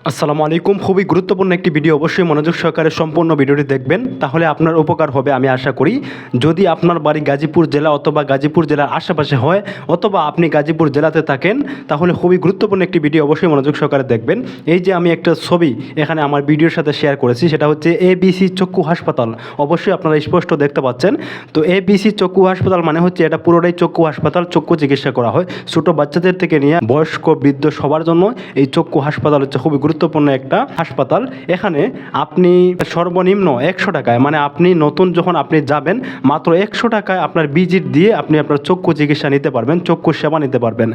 আসসালামু আলাইকুম। খুবই গুরুত্বপূর্ণ একটি ভিডিও, অবশ্যই মনোযোগ সহকারে সম্পূর্ণ ভিডিওটি দেখবেন, তাহলে আপনার উপকার হবে আমি আশা করি। যদি আপনার বাড়ি গাজীপুর জেলা অথবা গাজীপুর জেলার আশেপাশে হয় অথবা আপনি গাজীপুর জেলাতে থাকেন, তাহলে খুবই গুরুত্বপূর্ণ একটি ভিডিও, অবশ্যই মনোযোগ সহকারে দেখবেন। এই যে আমি একটা ছবি এখানে আমার ভিডিওর সাথে শেয়ার করেছি, সেটা হচ্ছে ABC চক্ষু হাসপাতাল। অবশ্যই আপনারা স্পষ্ট দেখতে পাচ্ছেন। তো ABC চক্ষু হাসপাতাল মানে হচ্ছে এটা পুরোটাই চক্ষু হাসপাতাল, চক্ষু চিকিৎসা করা হয় ছোটো বাচ্চাদের থেকে নিয়ে বয়স্ক বৃদ্ধ সবার জন্য। এই চক্ষু হাসপাতাল হচ্ছে খুবই গুরুত্বপূর্ণ একটা হাসপাতাল। এখানে আপনি সর্বনিম্ন 100 টাকায়, মানে আপনি নতুন যখন আপনি যাবেন মাত্র 100 টাকায় আপনার ভিজিট দিয়ে আপনি আপনার চক্ষু চিকিৎসা নিতে পারবেন, চক্ষু সেবা নিতে পারবেন।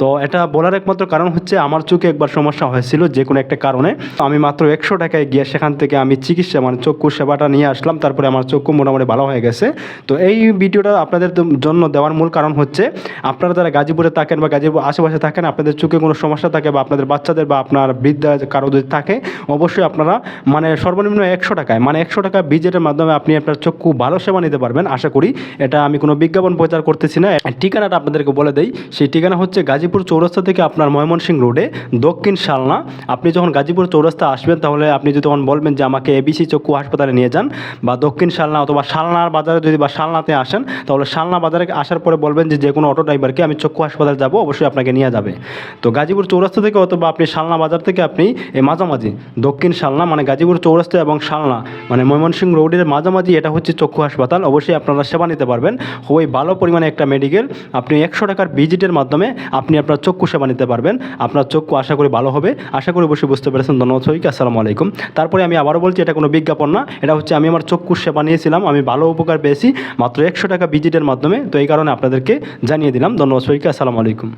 তো এটা বলার একমাত্র কারণ হচ্ছে আমার চোখে একবার সমস্যা হয়েছিল যে কোনো একটা কারণে, তো আমি মাত্র 100 টাকায় গিয়ে সেখান থেকে আমি চিকিৎসা মানে চক্ষু সেবাটা নিয়ে আসলাম, তারপরে আমার চক্ষু মোটামুটি ভালো হয়ে গেছে। তো এই ভিডিওটা আপনাদের জন্য দেওয়ার মূল কারণ হচ্ছে আপনারা যারা গাজীপুরে থাকেন বা গাজীপুর আশেপাশে থাকেন, আপনাদের চোখে কোনো সমস্যা থাকে বা আপনাদের বাচ্চাদের বা আপনার বৃদ্ধ কারো যদি থাকে, অবশ্যই আপনারা মানে সর্বনিম্ন 100 টাকায়, মানে 100 টাকা ভিজিটের মাধ্যমে আপনি আপনার চক্ষু ভালো সেবা নিতে পারবেন আশা করি। এটা আমি কোনো বিজ্ঞাপন প্রচার করতেছি না। ঠিকানাটা আপনাদেরকে বলে দেই, সেই ঠিকানা হচ্ছে গাজীপুর চৌরাস্তা থেকে আপনার ময়মনসিংহ রোডে দক্ষিণ শালনা। আপনি যখন গাজীপুর চৌরাস্তা আসবেন, তাহলে আপনি যদি তখন বলবেন যে আমাকে ABC চক্ষু হাসপাতালে নিয়ে যান, বা দক্ষিণ শালনা অথবা শালনার বাজারে যদি বা শালনাতে আসেন, তাহলে শালনা বাজারে আসার পরে বলবেন যে কোনো অটো ড্রাইভারকে আমি চক্ষু হাসপাতালে যাব, অবশ্যই আপনাকে নিয়ে যাবে। তো গাজীপুর চৌরাস্তা থেকে অথবা আপনি শালনা বাজার থেকে আপনি এই মাঝামাঝি দক্ষিণ শালনা মানে গাজীপুর চৌরাস্তা এবং শালনা মানে ময়মনসিংহ রোডের মাঝামাঝি এটা হচ্ছে চক্ষু হাসপাতাল। অবশ্যই আপনারা সেবা নিতে পারবেন। খুবই ভালো পরিমাণে একটা মেডিকেল। আপনি 100 টাকার ভিজিটের মাধ্যমে আপনি আপনার চক্ষু সেবা নিতে পারবেন। আপনার চক্ষু আশা করি ভালো হবে, আশা করি অবশ্যই বুঝতে পেরেছেন। ধন্যবাদ সবাইকে, আসসালামু আলাইকুম। তারপরে আমি আবারও বলছি, এটা কোনো বিজ্ঞাপন না, এটা হচ্ছে আমি আমার চক্ষু সেবা নিয়েছিলাম, আমি ভালো উপকার পেয়েছি মাত্র 100 টাকা ভিজিটের মাধ্যমে। তো এই কারণে আপনাদেরকে জানিয়ে দিলাম। ধন্যবাদ সবাইকে, আসসালামু আলাইকুম।